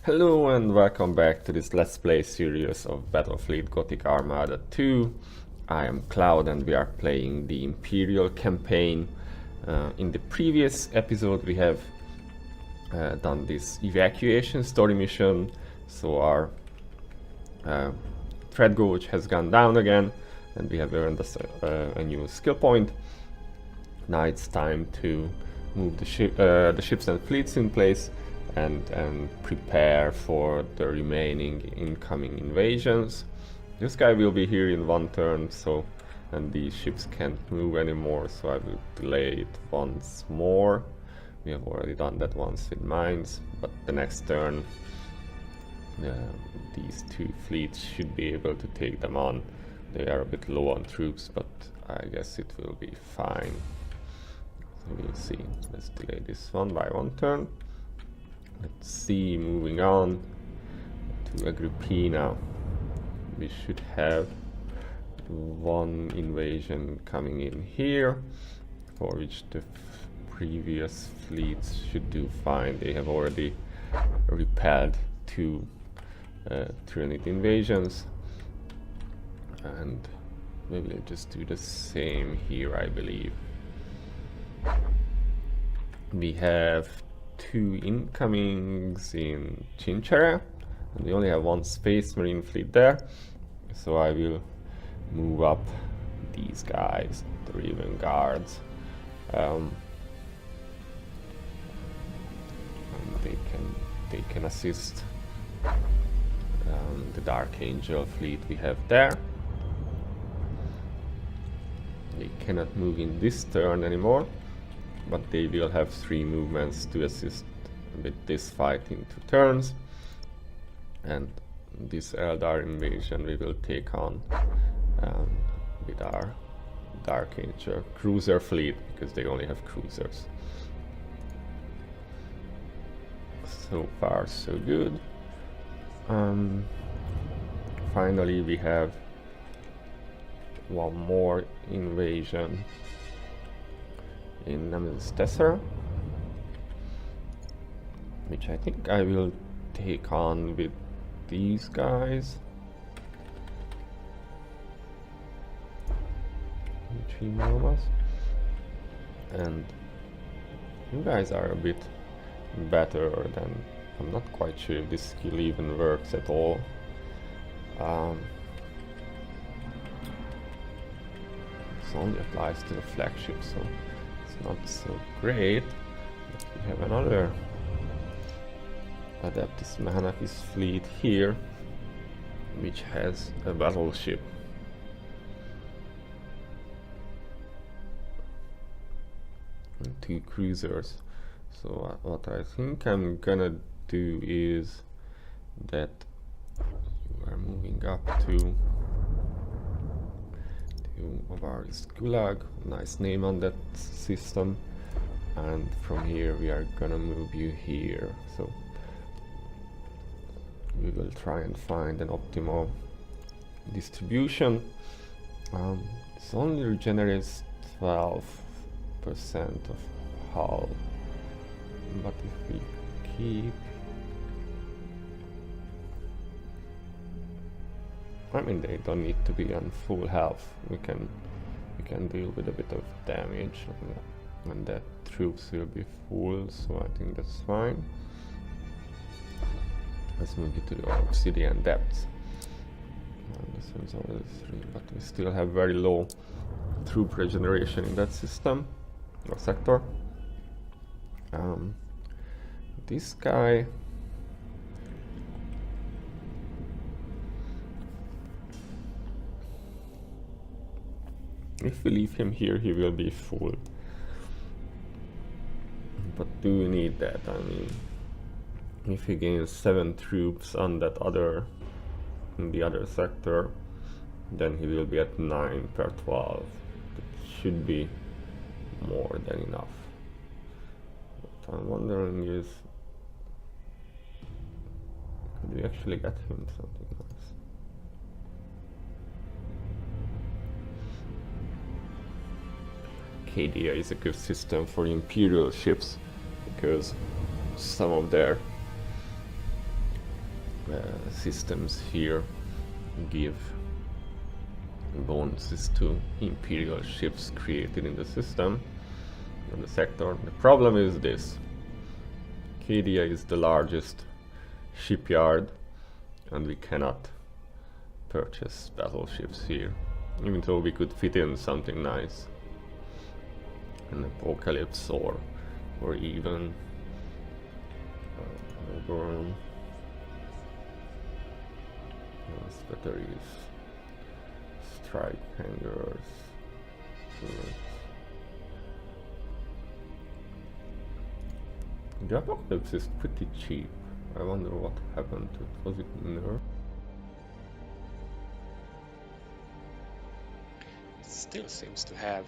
Hello and welcome back to this Let's Play series of Battlefleet Gothic Armada 2. I am Cloud and we are playing the Imperial Campaign. In the previous episode we have done this evacuation story mission, so our threat gauge has gone down again and we have earned a new skill point. Now it's time to move the ships and fleets in place and prepare for the remaining incoming invasions. This guy will be here in one turn, and these ships can't move anymore, so I will delay it once more. We have already done that once with mines, but the next turn these two fleets should be able to take them on. They are a bit low on troops, but I guess it will be fine. So we'll see. Let's delay this one by one turn. Let's see, moving on to Agrippina. We should have one invasion coming in here, for which the previous fleets should do fine. They have already repelled two tyrannid invasions, and we will just do the same here, I believe. We have two incomings in Chinchera, and we only have one space marine fleet there, so I will move up these guys, the Raven Guards, and they can assist the Dark Angel fleet we have there. They cannot move in this turn anymore, but they will have 3 movements to assist with this fight in 2 turns. And this aeldari invasion we will take on with our Dark Angel cruiser fleet, because they only have cruisers. So far so good. Finally we have one more invasion in Medusa, which I think I will take on with these guys. And you guys are a bit better than... I'm not quite sure if this skill even works at all. This only applies to the flagship, so it's not so great. But we have another Adeptus Mechanicus fleet here, which has a battleship. And 2 cruisers. So what I think I'm gonna do is that we're moving up to Avaris Gulag, nice name on that system, and from here we are gonna move you here. So we will try and find an optimal distribution. This only regenerates 12% of hull, but if we keep... I mean, they don't need to be on full health. We can deal with a bit of damage, and that troops will be full, so I think that's fine. Let's move it to the obsidian depths. This one's already 3, but we still have very low troop regeneration in that system or sector. This guy, if we leave him here, he will be full. But do we need that? I mean, if he gains 7 troops on that in the other sector, then he will be at 9 per 12. It should be more than enough. What I'm wondering is, could we actually get him something nice? Acadia is a good system for Imperial ships, because some of their systems here give bonuses to Imperial ships created in the system, in the sector. The problem is this. Cadia is the largest shipyard and we cannot purchase battleships here, even though we could fit in something nice. An Apocalypse or even Oberon. Batteries, strike hangers, turrets. The Apocalypse is pretty cheap. I wonder what happened to it. Was it nerfed? It still seems to have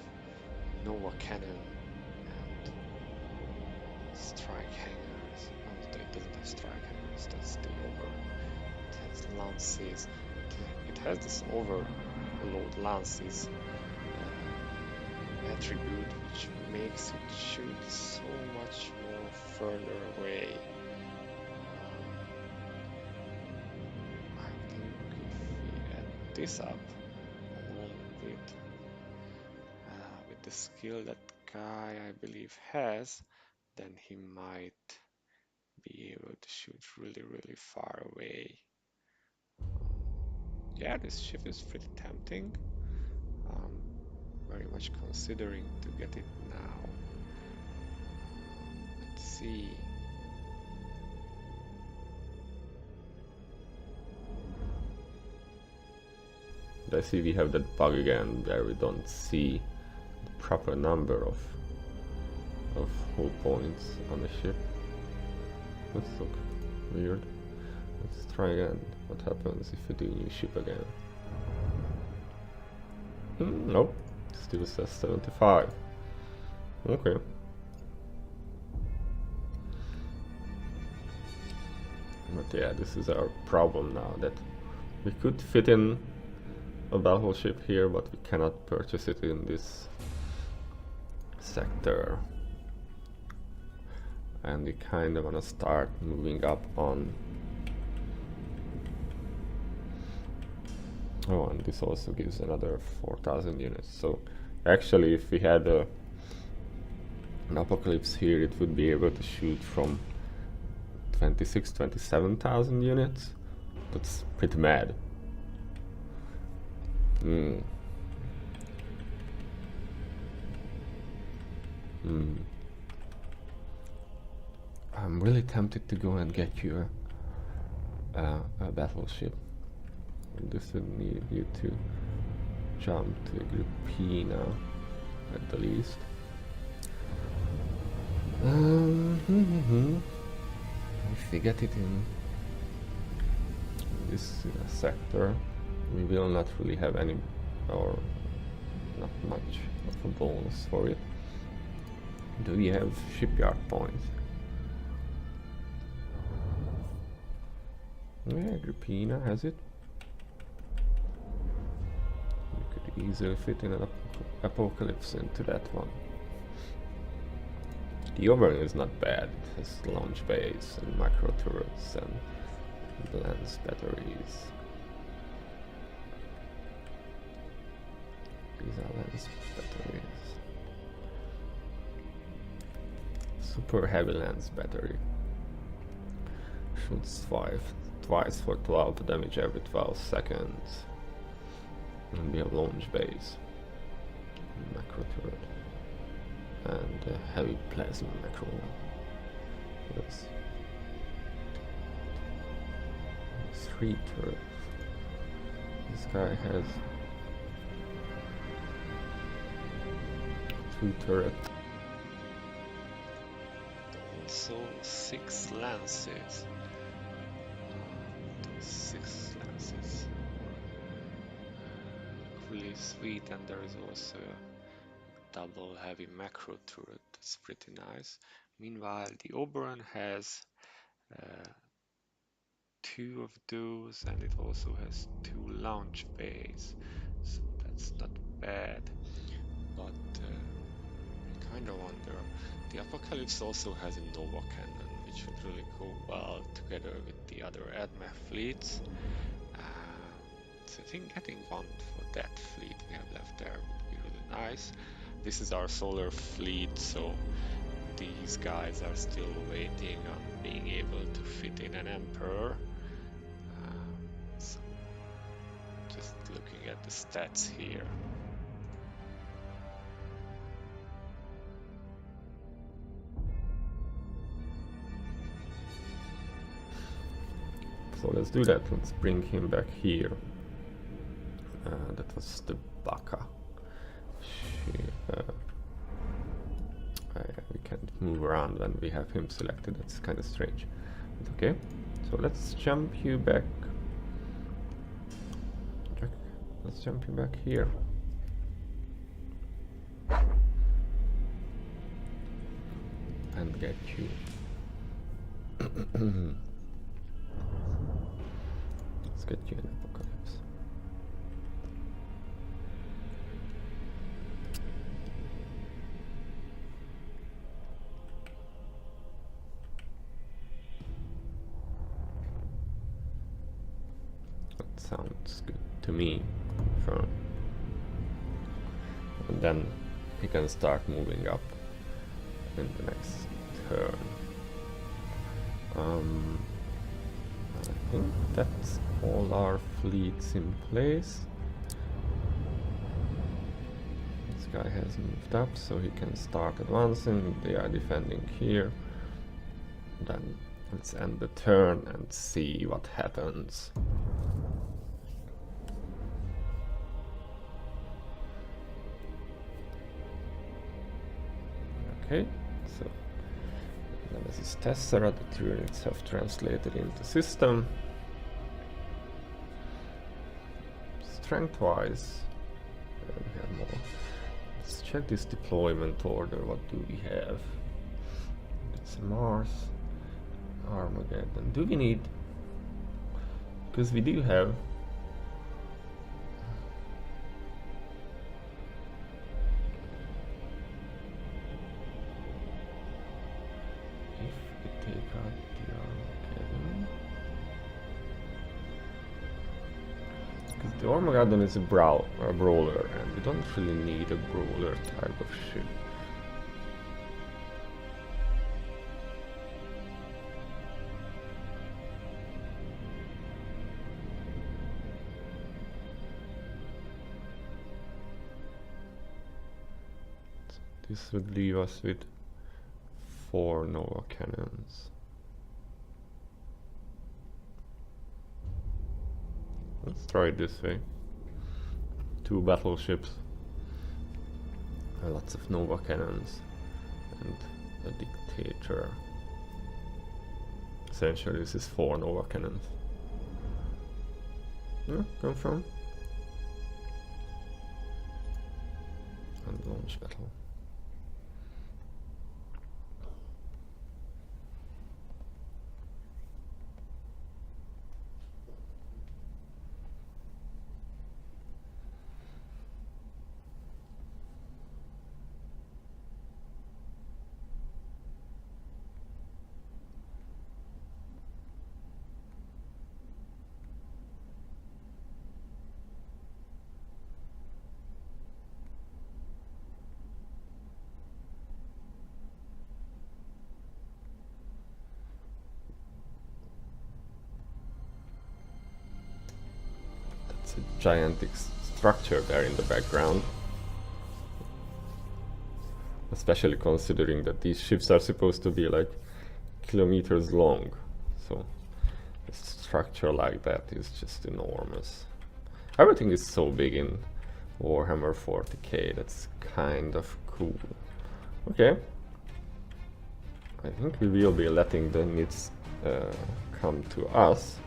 Nova cannon and strike hangers. Oh, it doesn't have strike hangers, that's still over. It has lances. It has this overload lances attribute, which makes it shoot so much more further away. I think if we add this up along with the skill that guy I believe has, then he might be able to shoot really far away. Yeah, this ship is pretty tempting. Very much considering to get it now. Let's see. I see we have that bug again where we don't see the proper number of hull points on the ship. Let's look weird. Let's try again. What happens if we do new ship again? Nope. Still says 75. Okay. But yeah, this is our problem now, that we could fit in a battleship here, but we cannot purchase it in this sector. And we kind of want to start moving up on... Oh, and this also gives another 4,000 units. So actually, if we had an Apocalypse here, it would be able to shoot from 27,000 units. That's pretty mad. I'm really tempted to go and get you a battleship. This would need you to jump to Group P now, at the least. If we get it in this sector, we will not really have any, or not much of a bonus for it. Do we have shipyard points? Yeah, Agrippina has it. We could easily fit in an Apocalypse into that one. The Oberon is not bad. It has launch bays and macro turrets and lance batteries. These are lance batteries. Super heavy lance battery. Shoots twice for 12 damage every 12 seconds. And we have launch bays. Macro turret. And a heavy plasma macro. Yes. 3 turrets. This guy has 2 turrets. Also 6 lances. 6 lances. Really sweet, and there is also a double heavy macro turret. That's pretty nice. Meanwhile, the Oberon has 2 of those, and it also has 2 launch bays, so that's not bad. But I kind of wonder, the Apocalypse also has a Nova cannon, which would really go well together with the other Admech fleets. So I think getting one for that fleet we have left there would be really nice. This is our solar fleet, so these guys are still waiting on being able to fit in an Emperor. So just looking at the stats here. So let's do that. Let's bring him back here. That was the Baka. We can't move around when we have him selected. That's kind of strange. But okay, so let's jump you back. Let's jump you back here. And get you. Let's get you an apocalypse. That sounds good to me. And then he can start moving up in the next turn. I think that's all our fleets in place. This guy has moved up, so he can start advancing. They are defending here. Then let's end the turn and see what happens. Okay, so Nemesis Tessera, the tyranids have translated into system. Strength-wise, we have more. Let's check this deployment order. What do we have? It's Mars, Armageddon. Do we need? Because we do have. The Armageddon is a brawler, and we don't really need a brawler type of ship. So this would leave us with 4 Nova cannons. Let's try it this way. 2 battleships, lots of Nova cannons, and a dictator. Essentially, this is 4 Nova cannons. Yeah, confirm. And launch battle. A gigantic structure there in the background, especially considering that these ships are supposed to be like kilometers long, so a structure like that is just enormous. Everything is so big in Warhammer 40k, that's kind of cool. Okay, I think we will be letting the needs come to us,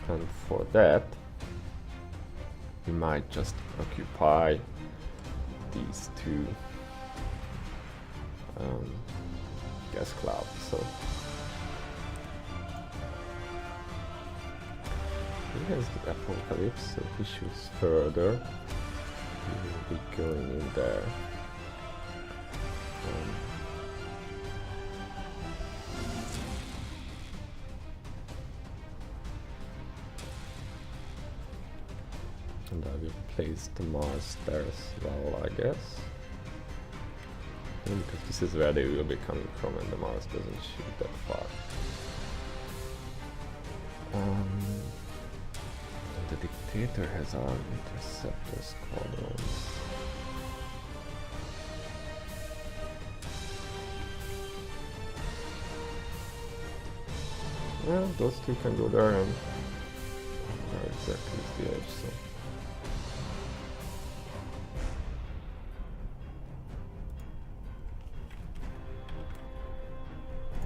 and for that we might just occupy these 2 gas clouds. So here's the apocalypse, so he shoots further. He will be going in there. And I will place the Mars there as well, I guess. Because this is where they will be coming from, and the Mars doesn't shoot that far. And the Dictator has our interceptor squadrons. Well, those two can go there, and where exactly is the edge, so.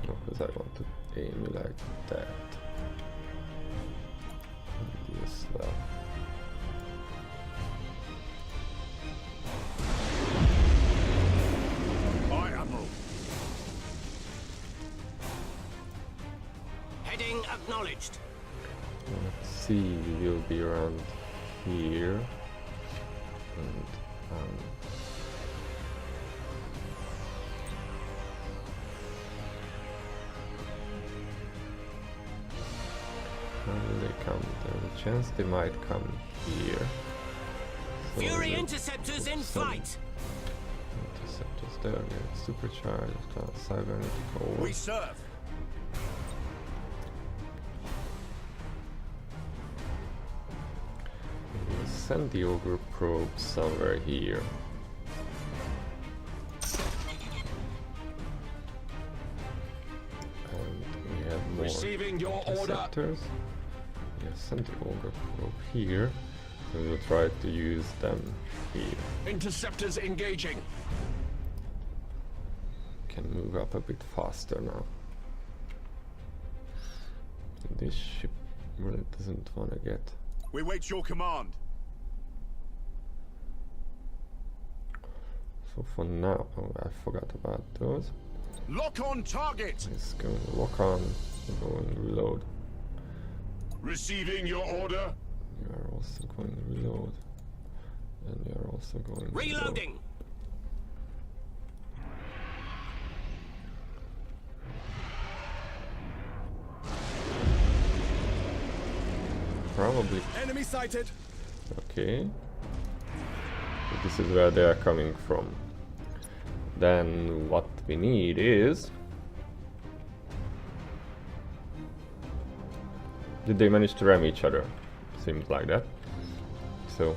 No, because I want to aim it like that. And this well. Acknowledged. Let's see, we will be around here. And how will they come? There's a chance they might come here. So Fury interceptors in flight. Interceptors there, yeah, supercharged, cybernetical. We serve. Send the ogre probe somewhere here. And we have more Receiving your interceptors. Yeah, send the ogre probe here. So we'll try to use them here. Interceptors engaging. Can move up a bit faster now. This ship really doesn't want to get. We wait your command. So for now, oh, I forgot about those. Lock on target. Let's go lock on, go and reload. Receiving your order. You are also going to reload. And you are also going to reloading. Probably. Enemy sighted. Okay. So this is where they are coming from. Then what we need is. Did they manage to ram each other? Seems like that. So.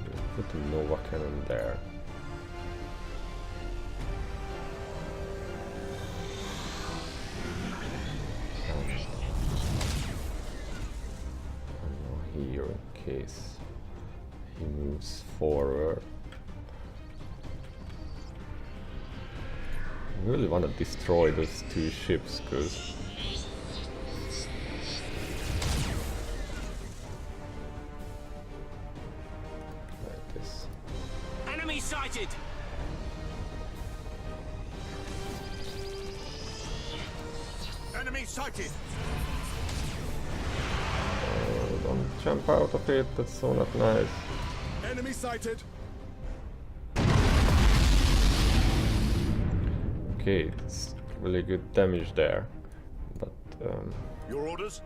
We'll put a Nova cannon there. Here in case he moves forward. I really want to destroy those two ships because like this. Enemy sighted. Enemy sighted. Don't jump out of it, that's so not nice. Enemy sighted. Okay, it's really good damage there, but Your orders.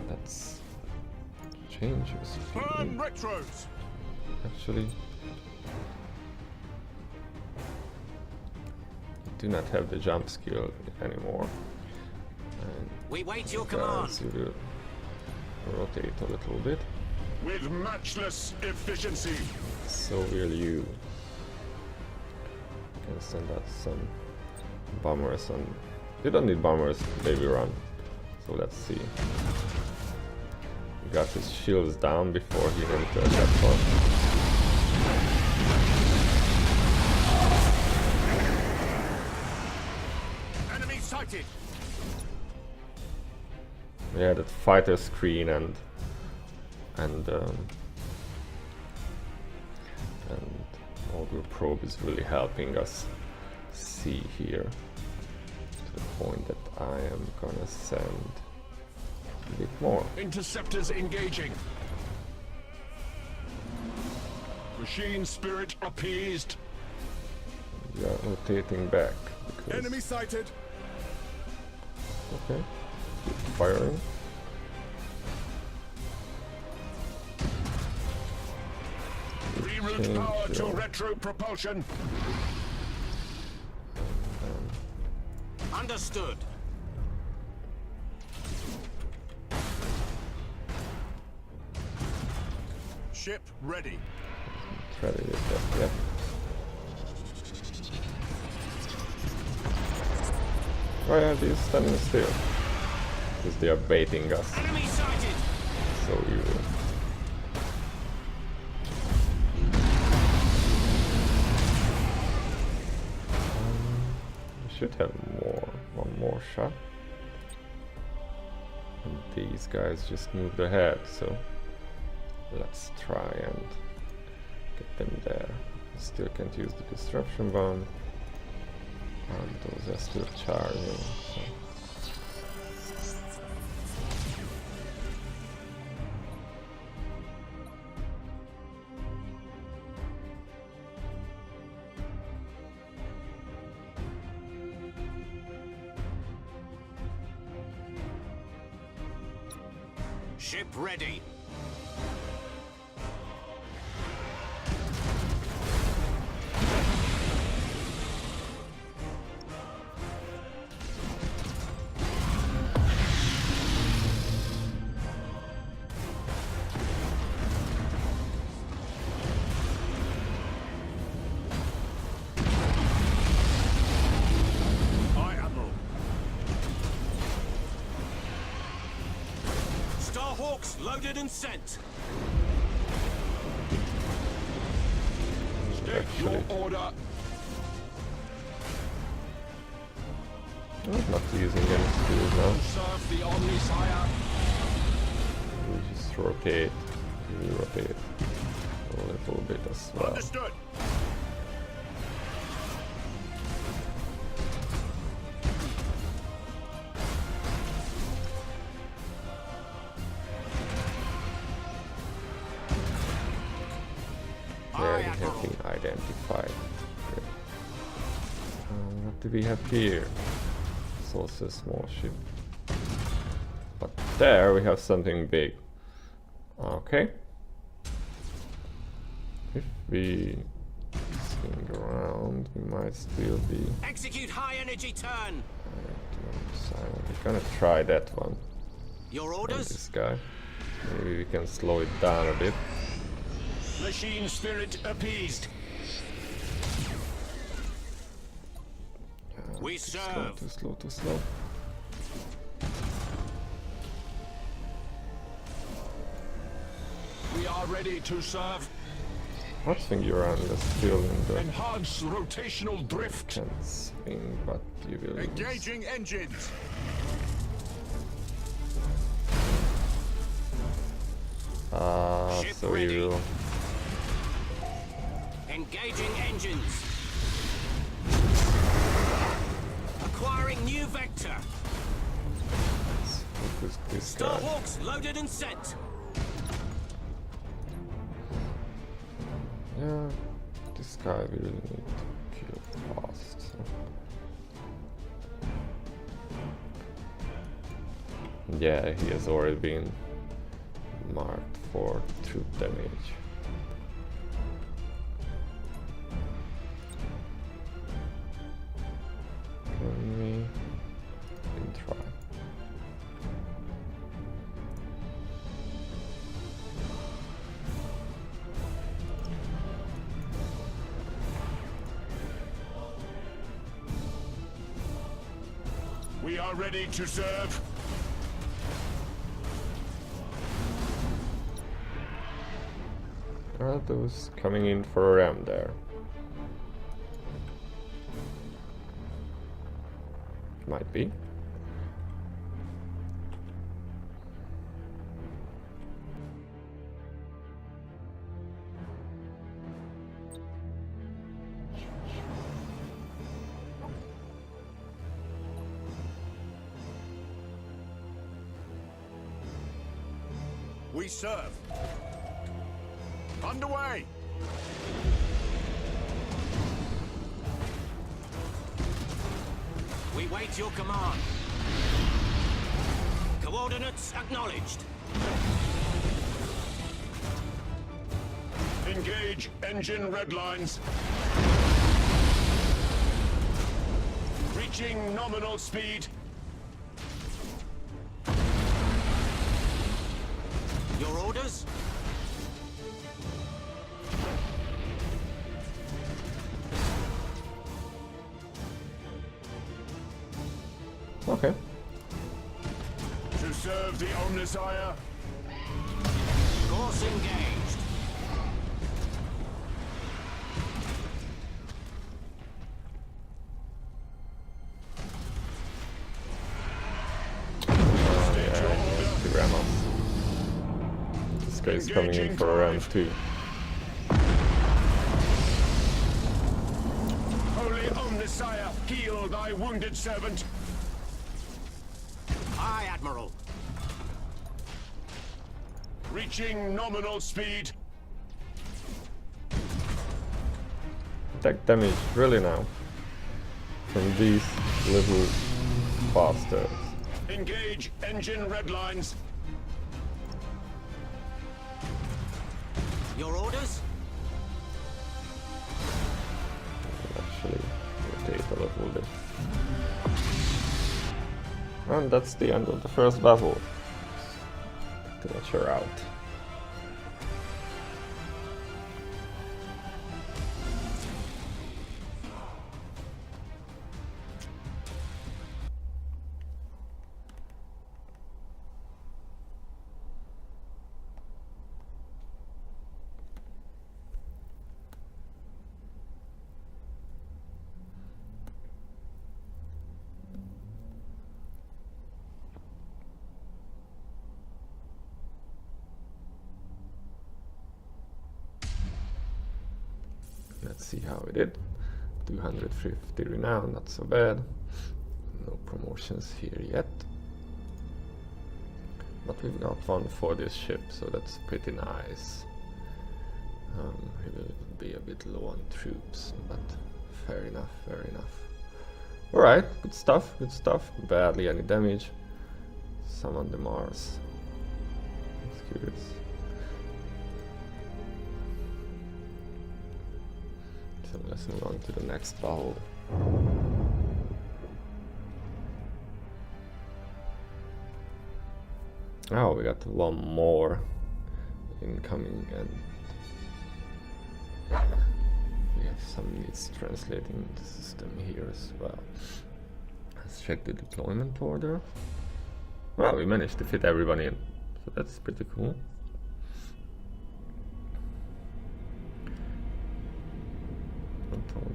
that's changes. Burn retros. Actually, do not have the jump skill anymore. And We wait your guys, command. you will rotate a little bit. With matchless efficiency. So will you. Can send out some bombers, and you don't need bombers, they will run. So let's see. He got his shields down before he entered that part. Enemy sighted. Yeah, that fighter screen and Augur probe is really helping us see here to the point that I am gonna send a bit more. Interceptors engaging. Machine spirit appeased. We are rotating back. because... Enemy sighted. Okay, keep firing. Reroute Change power to your- retro propulsion. Understood. Ship ready. Try to get that, yep. Why are these standing still? Because they are baiting us. Enemy sighted. So evil. We should have one more shot. And these guys just moved ahead, so let's try and get them there. Still can't use the disruption bomb. And those are still charging. So. Ship ready. Aye, Admiral. Starhawks loaded and sent. State your Actually, order. I'm not using any skills now. Serve the Omni Sire. We just rotate. We rotate a little bit as well. Understood. Yeah, Aye, we have Admiral. been identified. Great. What do we have here? It's also a small ship. But there we have something big. Okay. If we swing around, we might still be... Execute high energy turn. So we're gonna try that one. Your On orders? this guy. Maybe we can slow it down a bit. Machine spirit appeased. We Too slow, serve. too slow, too slow. We are ready to serve. I think you're on the still in the Enhance rotational drift. can swing, but you will lose. Engaging engines. Ship So ready. you will... Engaging engines. Acquiring new vector. focus this guy. Starhawks loaded and sent. Yeah, this guy we really need to kill fast. So. Yeah, he has already been marked for troop damage. Can try? We are ready to serve. Are those coming in for a ram there? Might be. We serve. Underway. wait your command. Coordinates acknowledged. Engage engine red lines. Reaching nominal speed. Your orders? Okay. To serve the Omnissiah. Course engaged. This guy's coming in for a round 2. Holy Omnissiah, heal thy wounded servant. Aye, Admiral. Reaching nominal speed. Attack damage, really now? From these little bastards. Engage engine red lines. Your orders? Actually, rotate a little bit. And that's the end of the first battle. Temperature out. Let's see how we did. 250 renown, not so bad. No promotions here yet. But we've got one for this ship, so that's pretty nice. We will be a bit low on troops, but fair enough, fair enough. Alright, good stuff, good stuff. Barely any damage. Summon the Mars. That's curious. So let's move on to the next battle. Oh, we got one more incoming, and we have some needs translating the system here as well. Let's check the deployment order. Well, we managed to fit everyone in, so that's pretty cool.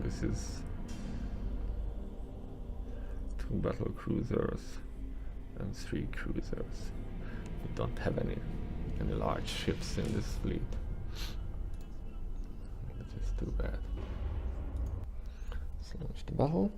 This is 2 battle cruisers and 3 cruisers. We don't have any large ships in this fleet, which is too bad. Let's launch the battle.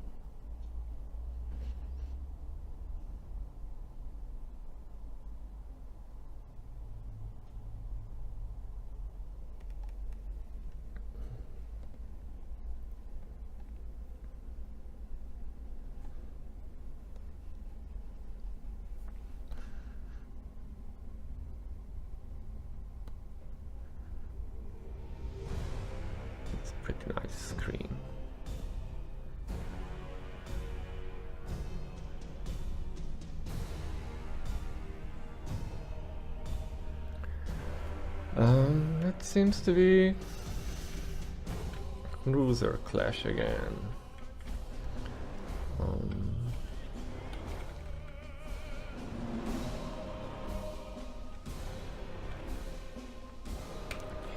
Pretty nice screen. It seems to be cruiser clash again.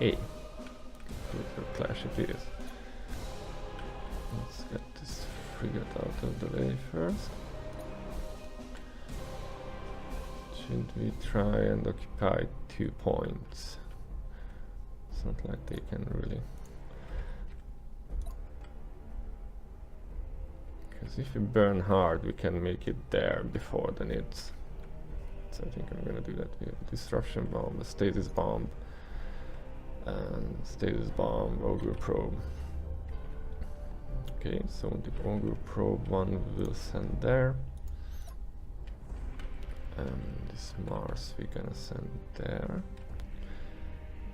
Hey. Clash it is. Let's get this frigate out of the way first. Should we try and occupy 2 points? It's not like they can really. Because if we burn hard, we can make it there before the needs. So I think I'm gonna do that. We have a disruption bomb, a stasis bomb, and status bomb, ogre probe. Okay, so the Ogre Probe one we will send there. And this Mars we're gonna send there.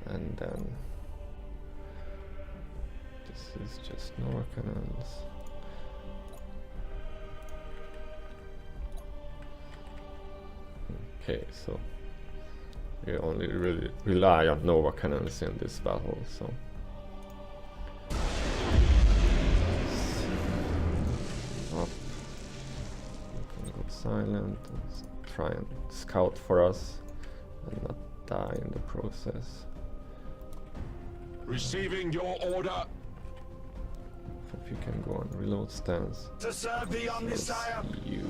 And then this is just Nova cannons. Okay, so we only really rely on Nova cannons in this battle, so up. You can go silent and try and scout for us and not die in the process. Receiving your order. If you can go on reload stance. To serve the Omnissiah. You.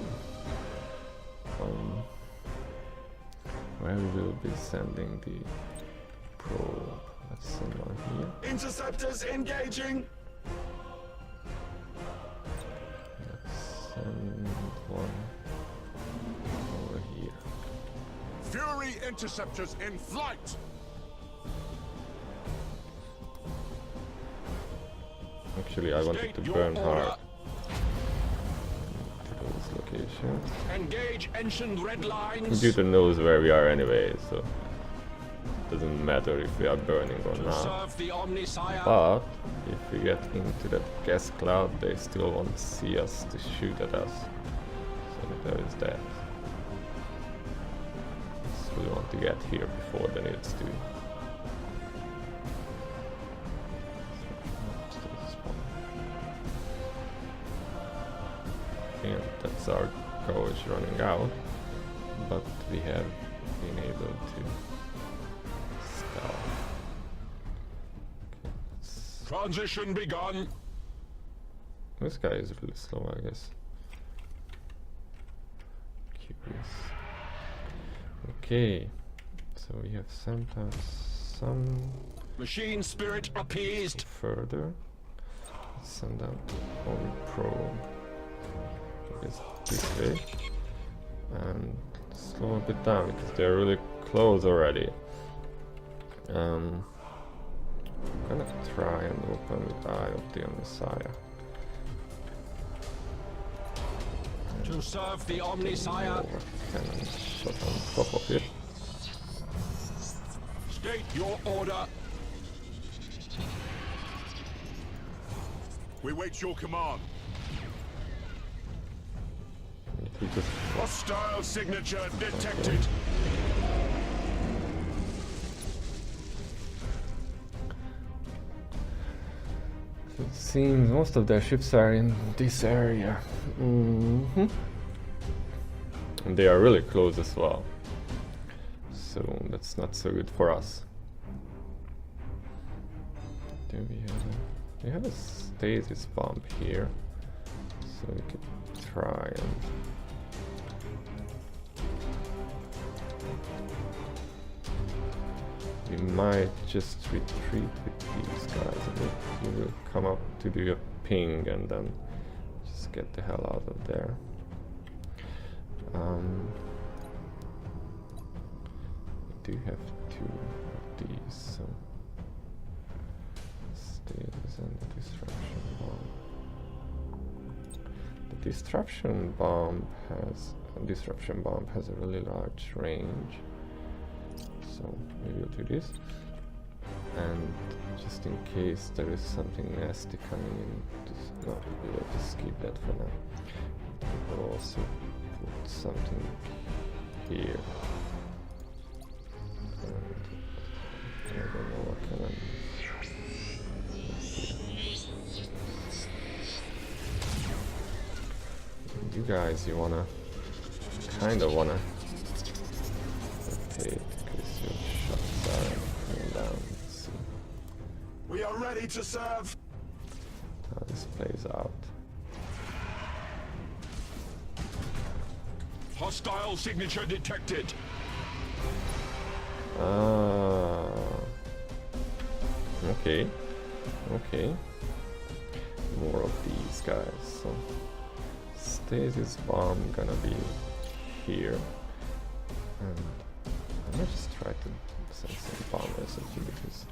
Where we will be sending the probe. Let's send one here. Interceptors engaging. Let's send one over here. Fury interceptors in flight. Actually, I wanted to burn hard to those locations. Engage ancient red lines. Computer knows where we are anyway, so it doesn't matter if we are burning or not. Serve the Omnissiah. But if we get into that gas cloud, they still want to see us to shoot at us. So there is that. So we want to get here before they need to. And that's our courage running out, but we have been able to stop. Okay, Transition begun. this guy is really slow, I guess. Curious. Okay, so we have sent us some Machine spirit appeased. further. Let's send out the Ogre Probe. It's this way. And slow a bit down because they're really close already. I'm gonna try and open the Eye of the Messiah. To serve the Omnissiah. Cannon shot on top of it. State your order. We wait your command. We just Hostile signature detected. It seems most of their ships are in this area. And they are really close as well. So that's not so good for us. Do we have a stasis bomb here. So we could try and we might just retreat with these guys and you will come up to do a ping and then just get the hell out of there. We do have 2 of these, so stasis and the disruption bomb. The disruption bomb has a really large range. So we will do this, and just in case there is something nasty coming in, just, no, we will just keep that for now. We will also put something here. And I don't know what can I. You guys, you wanna, kinda wanna. Okay. Down. Let's see We are ready to serve. how this plays out. Hostile signature detected. Okay. Okay. More of these guys. So stasis bomb gonna be here. And I'm gonna just try to send some bombers at you because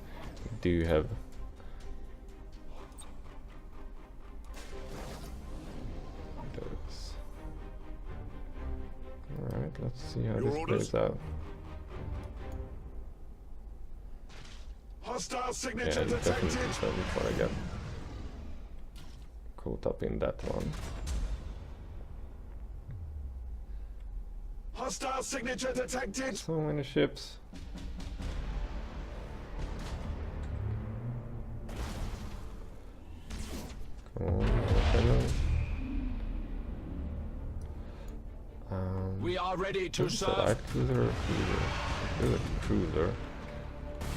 we do have Let's see how Your this orders? plays out. Hostile Yeah, signature definitely detected. so before I get caught up in that one. Hostile signature detected. So many ships. Come on, cannon. We are ready to Is it a serve. light cruiser or cruiser? It is a cruiser.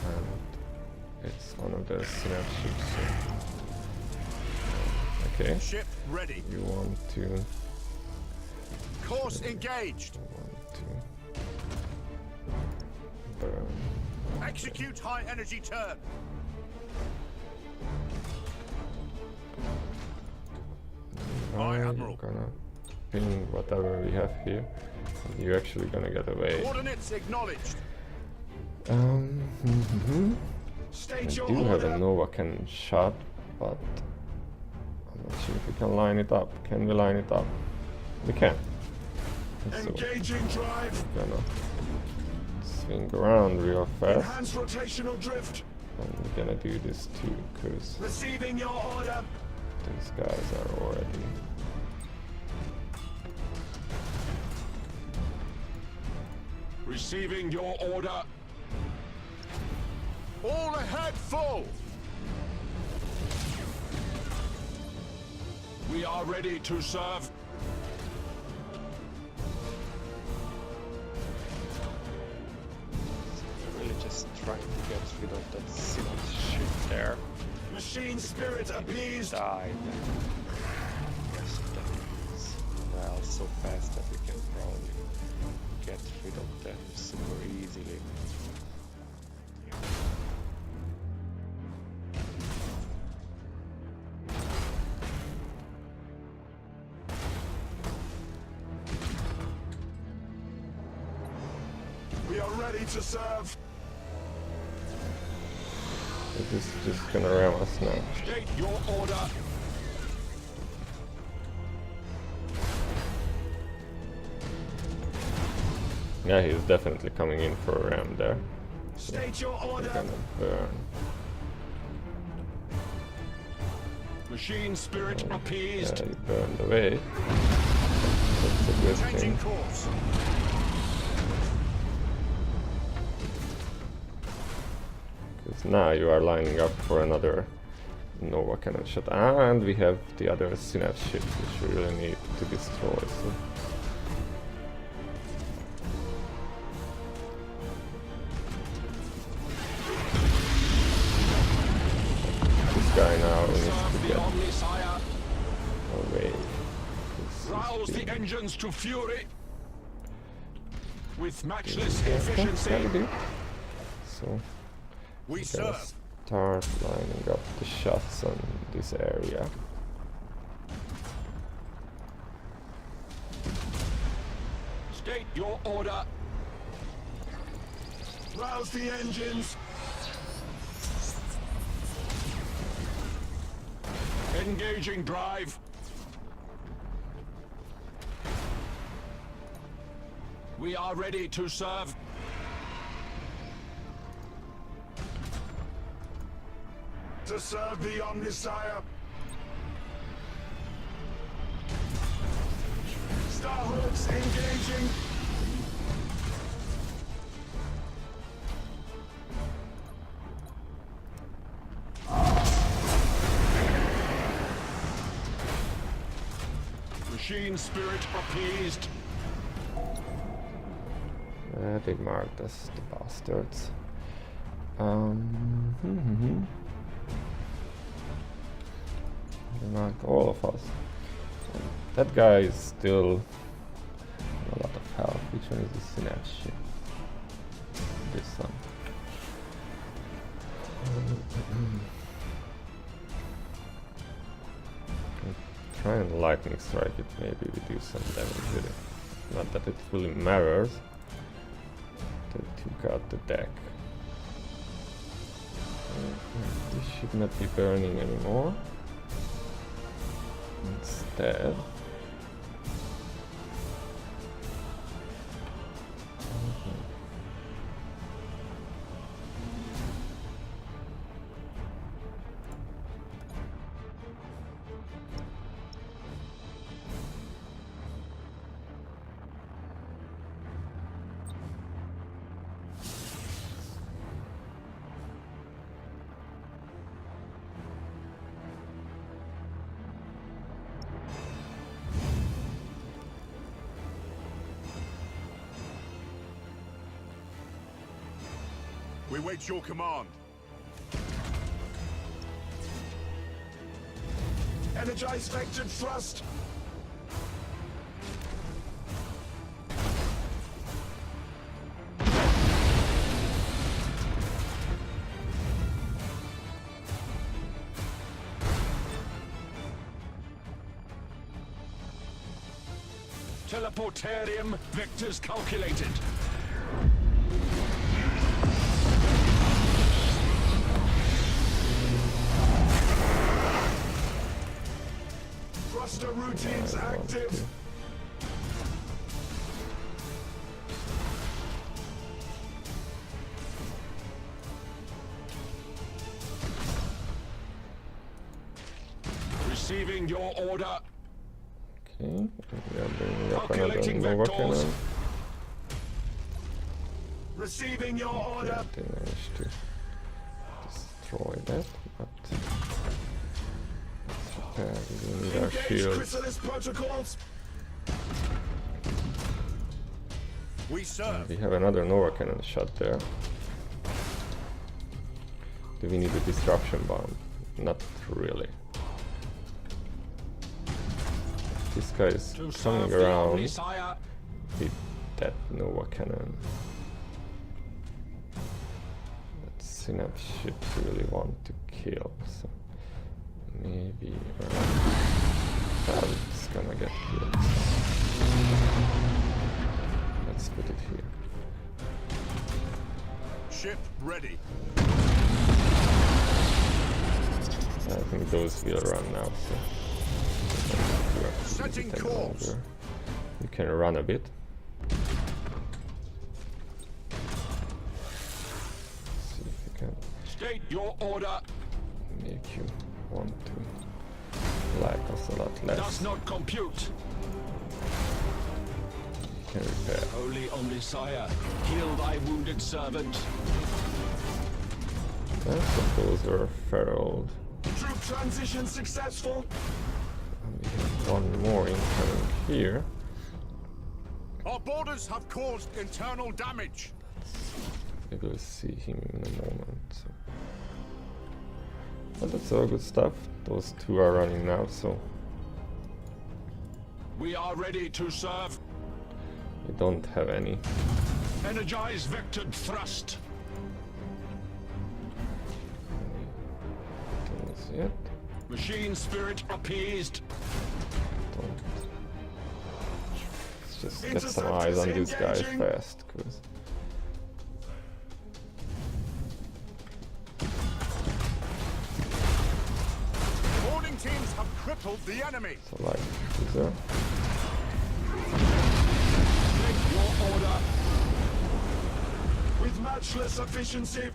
And it's one of the synapse ships. So. Okay. Ship ready. You want to Course engaged. burn. Execute high energy turn. Aye, I'm Admiral. gonna ping whatever we have here. And you're actually gonna get away. Coordinates acknowledged. I State your do have a order. Nova cannon shot, but I'm not sure if we can line it up. Can we line it up? We can. So Engaging drive. we're gonna swing around real fast, Enhance rotational drift. and we're gonna do this too, because Receiving your order. these guys are already. Receiving your order. All ahead full. We are ready to serve. We're really just trying to get rid of that synapse ship there. Machine spirit appeased. Died. Yes, that is well so fast that we can probably get rid of them super easily. We are ready to serve. It is just gonna ram us now. State your order. Yeah, he's definitely coming in for a ram there. State your We're order. gonna burn. Machine spirit appeased. Yeah, he burned away. That's a good Changing thing. course. Because now you are lining up for another Nova cannon shot. And we have the other synapse ship, which we really need to destroy. So. This guy now needs to Serve the get Omnisire. away. This Rouse is the engines to fury. With matchless Yeah, efficiency. we do. So We we're gonna serve. start lining up the shots on this area. State your order. Rouse the engines. Engaging drive. We are ready to serve. To serve the Omnisire. Starhawks engaging. Machine spirit appeased. They marked us, the bastards. They marked all of us. And that guy is still a lot of health. Which one is the synapse ship? This one. Try and lightning strike it, maybe we do some damage with it. Not that it really matters. They took out the deck. This should not be burning anymore. Instead, We wait your command. Energize vectored thrust. Teleportarium vectors calculated. Thruster routines active. Receiving your order. Okay, we are bringing up another Calculating Nova vectors. Cannon. Receiving your order. They managed to destroy that, but we need our Engage shields. chrysalis protocols. We serve. We have another Nova Cannon shot there. Do we need a disruption bomb? Not really. This guy is To coming serve the around Omnisire. with that Nova Cannon. That Synapse should really want to kill, so maybe it's gonna get killed. Let's put it here. Ship ready. I think those will run now, so Setting any course. longer. You can run a bit. See if you can State your order. make you want to like us a lot less. Does not compute. You can repair. Holy Omnisire, heal thy wounded servant. I suppose those are feraled. Troop transition successful. And we have one more incoming here. Our borders have caused internal damage. We will see him in a moment. So. But that's all good stuff. Those two are running now, so We are ready to serve. we don't have any. Energize vectored thrust. Tools yet. Machine spirit appeased. Don't. Let's just get some eyes on these guys Engaging. fast, cause Boarding teams have crippled the enemy. so like these are. Take your order. With matchless efficiency.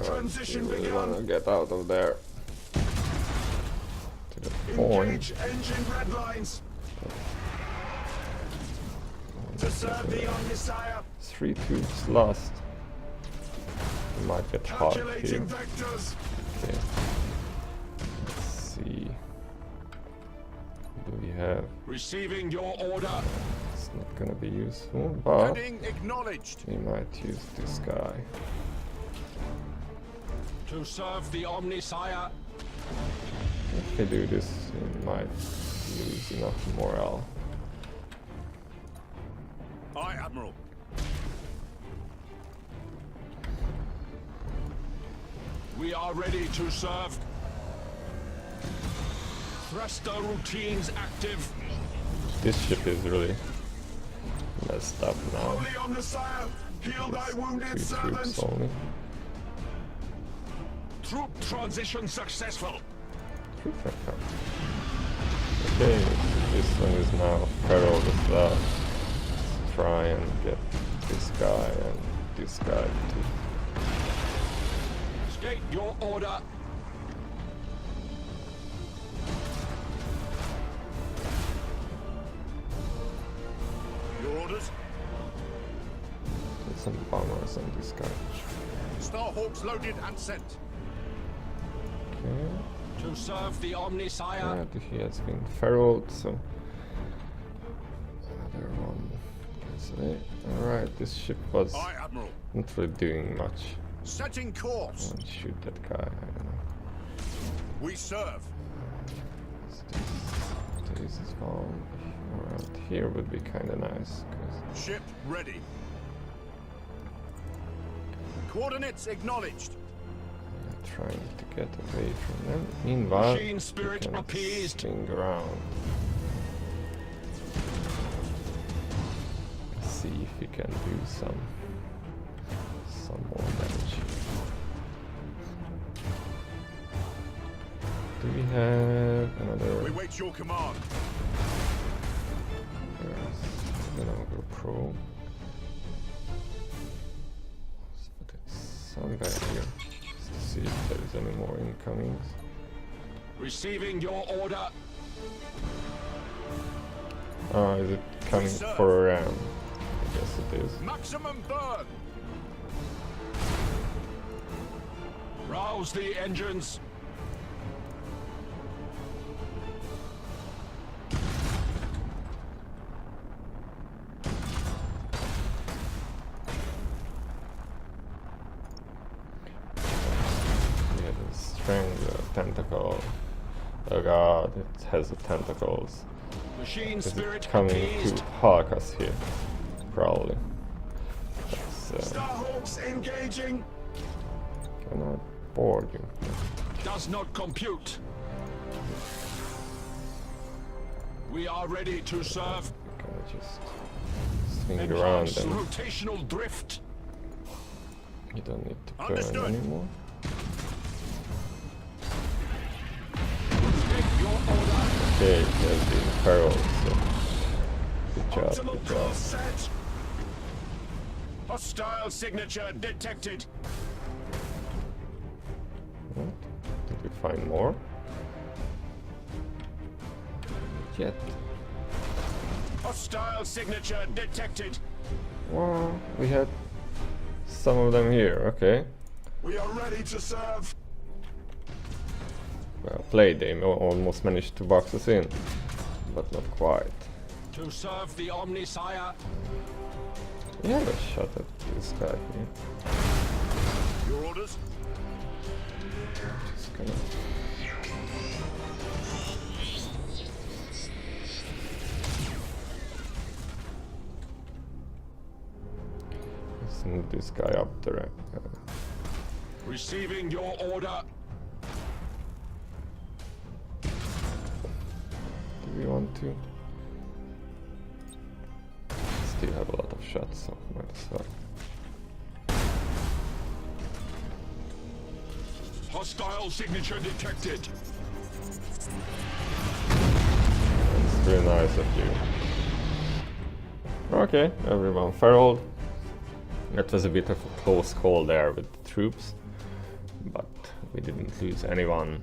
Transition We begun. wanna get out of there. To the point. Engage engine red lines. To serve the Omnisire. 3 tubes lost. We might get hot here. Calculating vectors. Okay. Let's see. What do we have? Receiving your order. It's not gonna be useful, but Heading acknowledged. we might use this guy. To serve the Omnisire. If we do this, we might lose enough morale. Aye, Admiral. We are ready to serve. Thruster routines active. This ship is really messed up now. Holy Omnisire, heal thy wounded 2 servant. troops only. Troop transition successful. Okay, this one is now feral as well. Let's try and get this guy and this guy too. State your order. Your orders? Get some bombers on this guy. Starhawks loaded and sent. Okay. To serve the Omnisire. Yeah, he has been feraled, so another one So, alright, this ship was Aye, Admiral. not really doing much. Setting course. I'll shoot that guy, I don't know. We serve. This is gone. Around here would be kinda nice, cause Ship ready. Coordinates acknowledged. I'm trying to get away from them. Meanwhile, Machine we spirit can appeased. swing around. See if we can do some more damage. Do we have another? We wait your command. Another pro. So there's some guy here. Let's see if there is any more incomings. Receiving your order. Oh, is it coming for a ram? I guess it is. Maximum burn. Rouse the engines. We have a strangler tentacle. Oh god, it has the tentacles. Machine Is it spirit coming appeased. to hawk us here? Probably. That's, Starhawks engaging. can I board you? Does not compute. We are ready to serve. Can I just swing around Enhance and rotational drift. you don't need to burn Understood. anymore? Take your order. Okay, it has been Imperial, so good job, Optimal good job. course set. Hostile signature detected. What? Did we find more? Yet. Hostile signature detected. Well, we had some of them here, okay. We are ready to serve. Well played, they almost managed to box us in, but not quite. To serve the Omnisire. We have a shot at this guy here. Your orders. Just gonna... Let's move this guy up there. Receiving your order. Do we want to? Still have a lot of shots, so might as well. Hostile signature detected. It's really nice of you. Okay, everyone feraled. That was a bit of a close call there with the troops, but we didn't lose anyone.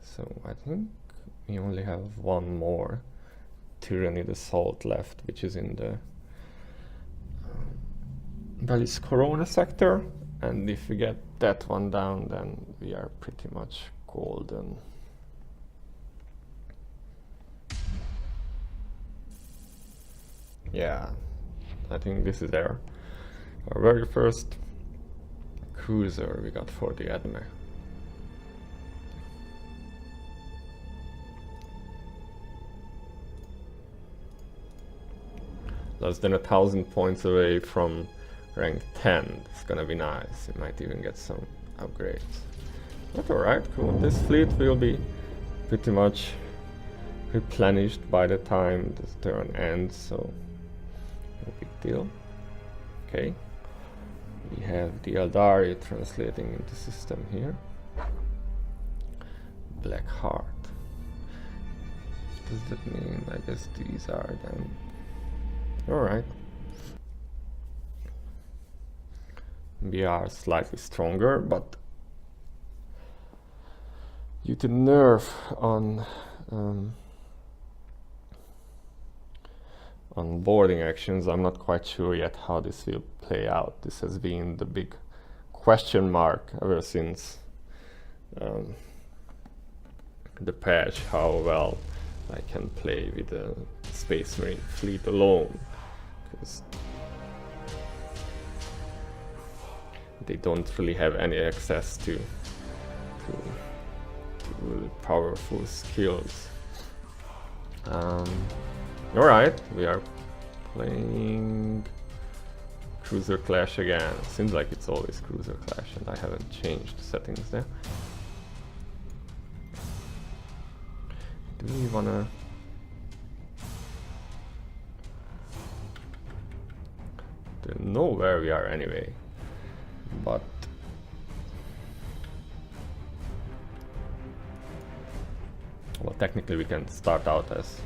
So I think we only have one more Tyranid assault left, which is in the Bellis Corona sector, and if we get that one down, then we are pretty much golden. Yeah, I think this is our very first cruiser we got for the Adme. Less than 1,000 points away from rank 10. It's gonna be nice. It might even get some upgrades. But alright, cool. This fleet will be pretty much replenished by the time this turn ends, so no big deal. Okay. We have the aeldari translating into system here. Black Heart. Does that mean, I guess these are then... Alright. We are slightly stronger, but due to nerf on boarding actions, I'm not quite sure yet how this will play out. This has been the big question mark ever since the patch how well I can play with the Space Marine fleet alone, because they don't really have any access to really powerful skills. Alright, we are playing Cruiser Clash again. Seems like it's always Cruiser Clash and I haven't changed the settings there. Do we wanna... Don't know where we are anyway, but well, technically we can start out as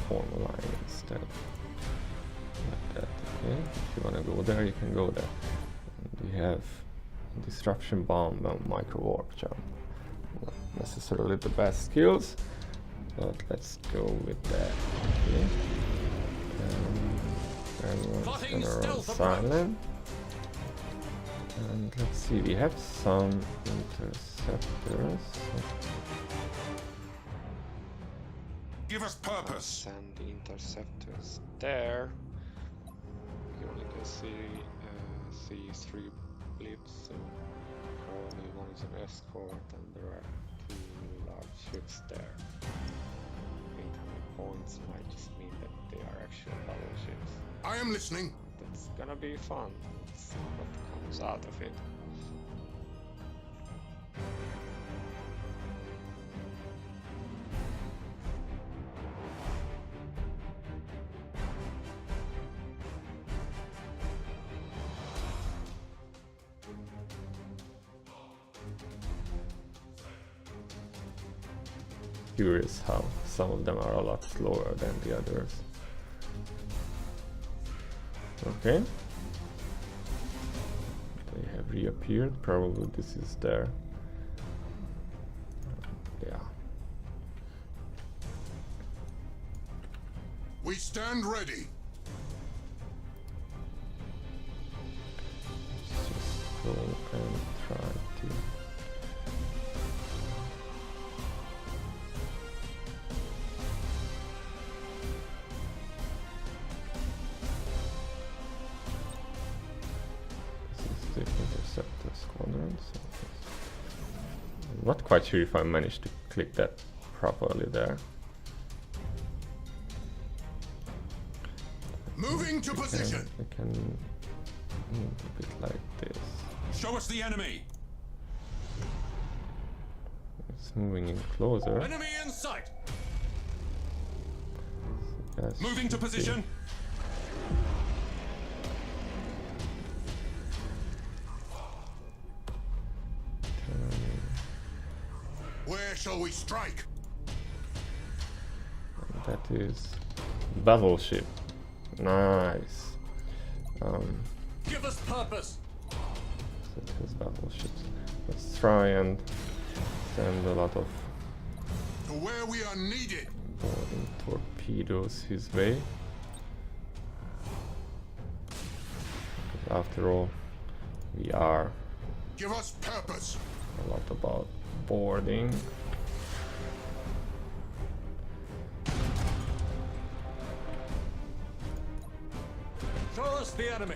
form a line instead, like that. Okay, if you wanna go there, you can go there. And we have Disruption Bomb and Micro Warp Jump. Not necessarily the best skills, but let's go with that. Okay. Everyone's gonna run silent. And let's see, we have some interceptors. Give us purpose. Send the interceptors there. You only can see 3 blips, so probably one is an escort and there are 2 large ships there. Incoming points might just mean that they are actual battleships. I am listening. That's gonna be fun. Let's see what comes out of it. Curious how some of them are a lot slower than the others. Okay. They have reappeared. Probably this is their... yeah. We stand ready. Let's just go and try to... Interceptor squadron. So I'm not quite sure if I managed to click that properly there. Moving to position. I can move a bit like this. Show us the enemy. It's moving in closer. Enemy in sight. Yes, Moving to position. Where shall we strike? That is battleship. Nice. Give us purpose. So it has battleships. Let's try and send a lot of To where we are needed. boarding torpedoes his way. Because after all, we are Give us purpose. a lot about boarding. Show us the enemy.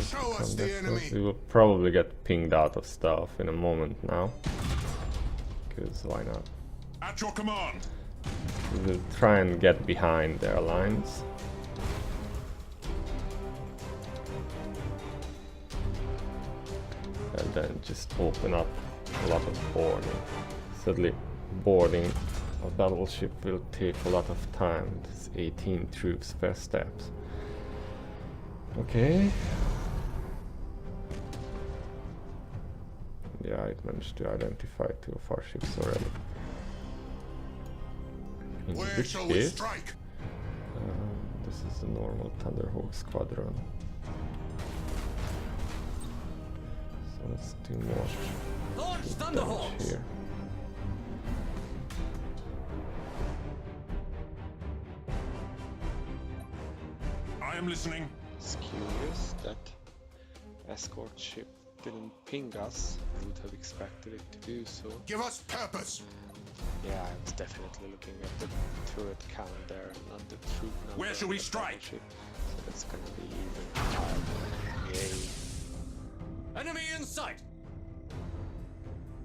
Show us the enemy. We will probably get pinged out of stuff in a moment now. Because why not? At your command. We will try and get behind their lines. And then just open up a lot of boarding. Sadly, boarding a battleship will take a lot of time. It's 18 troops per steps. Okay. Yeah, it managed to identify 2 of our ships already. In Where which shall we case, strike? this is the normal Thunderhawk squadron. So let's do more Launch damage Thunderhawks. here. I am listening. It's curious that escort ship didn't ping us. I would have expected it to do so. Give us purpose. And yeah, I was definitely looking at the turret count there, not the troop number. Where shall of we the strike? battleship. So that's gonna be even harder. Yay. Enemy in sight!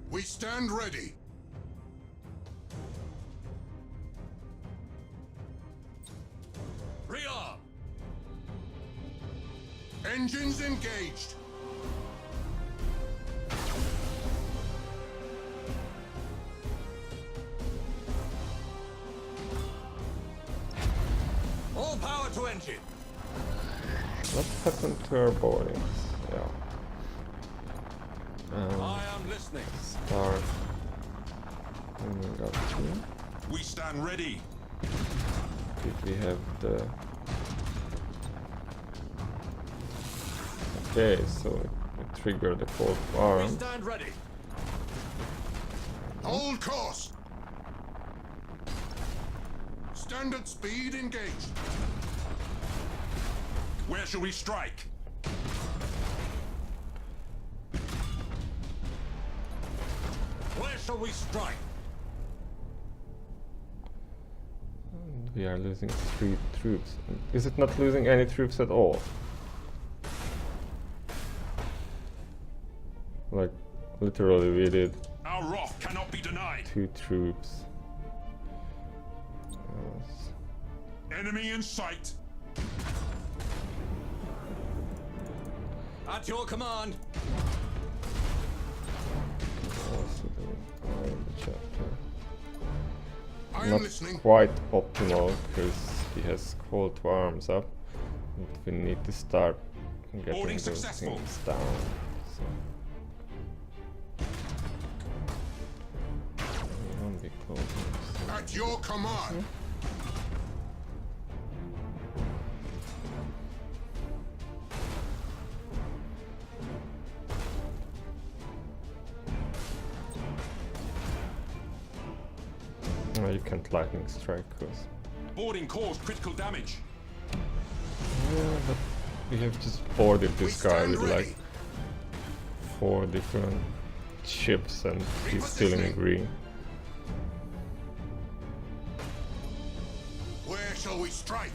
We stand ready. Rearm! Engines engaged. All power to engine! What happened to our boardings? Yeah. I am listening. Start. And we got two. We stand ready. Did we have the... Okay, so it triggered the call to We arm. stand ready. Hold course. Standard speed engaged. Where shall we strike? Where shall we strike? We are losing 3 troops. Is it not losing any troops at all? Like, literally we did Our wrath cannot be denied. 2 troops. Enemy in sight. At your command. Also the chapter. I am Not listening. quite optimal because he has call to arms up. But we need to start getting Boarding those successful. things down. So. We won't be closing. So. At your command. No, you can't lightning strike us. Boarding caused critical damage. Yeah, but we have just boarded We this guy stand with ready. like 4 different ships and he's still in Repositioning. green. Where shall we strike?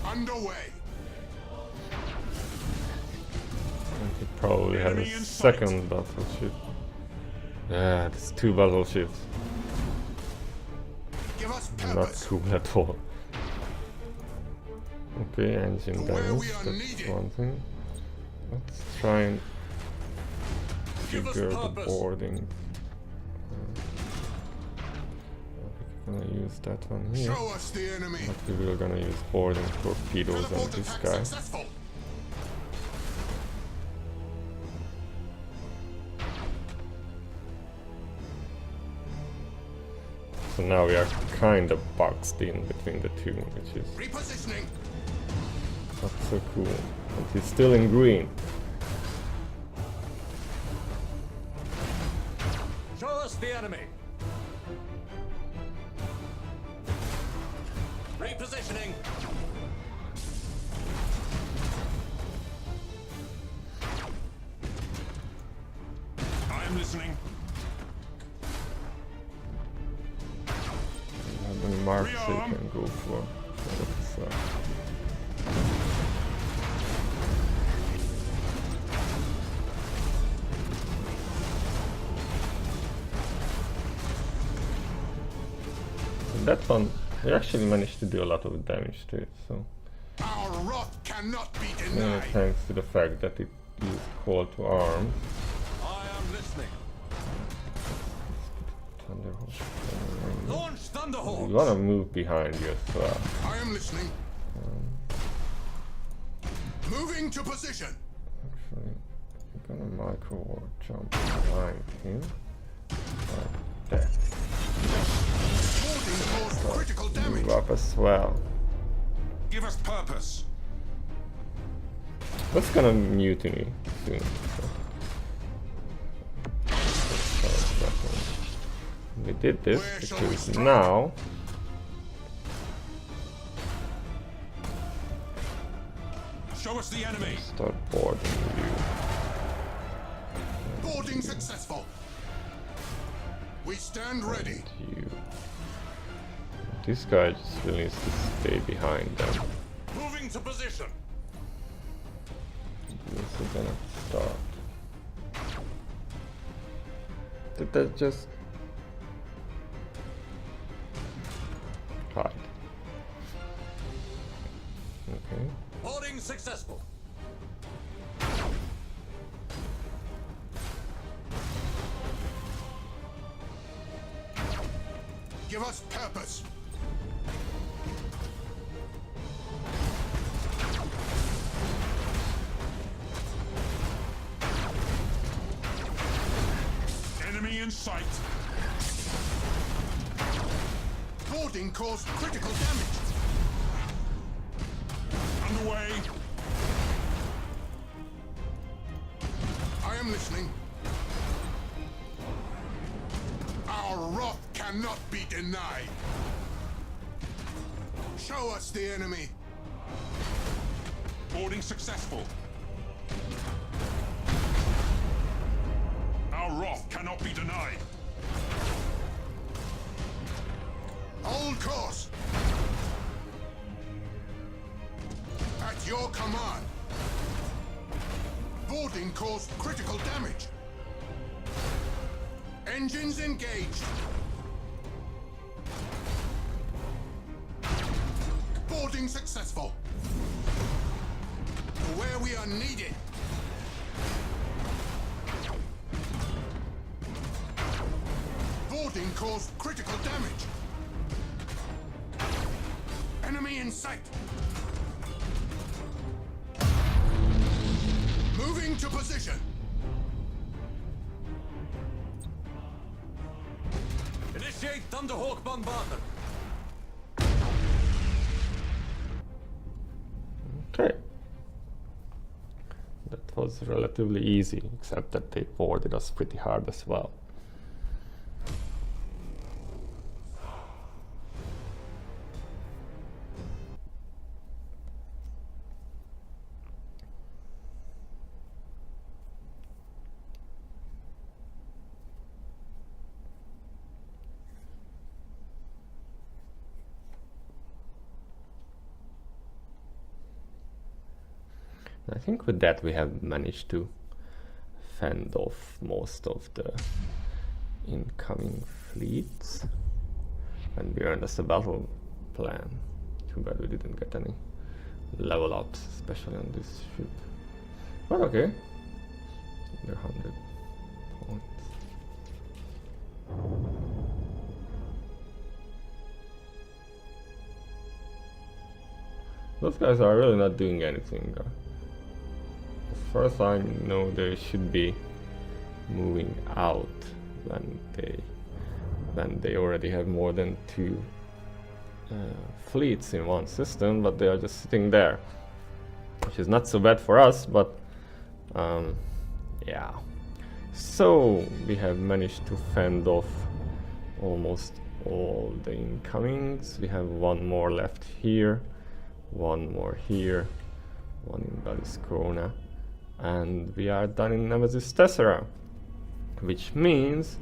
Underway. And he probably has Enemy a in sight. second battleship. Yeah, it's 2 battleships. Give us Not purpose. cool at all. Okay, engine To where damage, we are that's needed. one thing. Let's try and Give us trigger the purpose. boarding. We're gonna use that one here. Show us the enemy. But we were gonna use boarding torpedoes on Teleport this attack guy. successful. So now we are kind of boxed in between the two, which is Repositioning. not so cool. And he's still in green. Show us the enemy. Repositioning. I am listening. How many marks they Rearm. can go for? So that's, that one, we actually managed to do a lot of damage to it, so Our wrath cannot be yeah, denied. thanks to the fact that it used call to arms. I am listening. Thunderhawk. Launch We Thunderhawk. wanna move behind you as well. I am listening. Moving to position. Actually, I'm gonna micro war jump behind him. Like that. Boarding caused critical damage. Move up as well. Give us purpose. That's gonna mutiny soon. So. Let's try that one. We did this Where shall we because strike? now Show us the enemy. Start boarding you. Boarding successful. We stand ready. And you. This guy just really needs to stay behind them. Moving to position. This is gonna start. Did that just hide? Okay. Boarding successful. Give us purpose. Enemy in sight. Boarding caused critical damage. Underway. I am listening. Our wrath cannot be denied. Show us the enemy. Boarding successful. Our wrath cannot be denied. Hold course. At your command. Boarding caused critical damage. Engines engaged. Boarding successful. To where we are needed. Boarding caused critical damage. Enemy in sight. Moving to position. Initiate Thunderhawk bombardment. Okay. That was relatively easy, except that they boarded us pretty hard as well. I think with that we have managed to fend off most of the incoming fleets, and we earned us a battle plan. Too bad we didn't get any level ups, especially on this ship. But okay, under 100 points. Those guys are really not doing anything. As far as I know, they should be moving out when they already have more than 2 fleets in one system, but they are just sitting there, which is not so bad for us, but yeah. So we have managed to fend off almost all the incomings. We have 1 more left here, 1 more here, 1 in Baliscona, and we are done in Nemesis Tessera, which means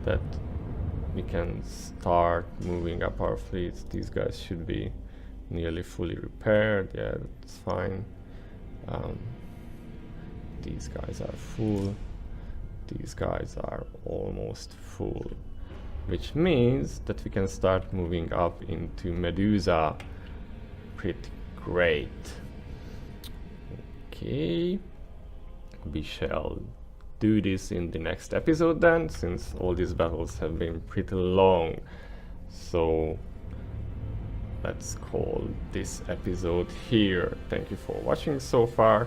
that we can start moving up our fleets. These guys should be nearly fully repaired. Yeah, that's fine. These guys are full. These guys are almost full, which means that we can start moving up into Medusa. Pretty great. Okay, we shall do this in the next episode then, since all these battles have been pretty long. So let's call this episode here. Thank you for watching so far.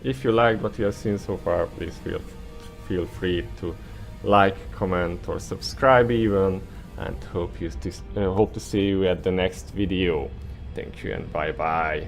If you liked what you have seen so far, please feel free to like, comment, or subscribe even, and hope to see you at the next video. Thank you and bye bye.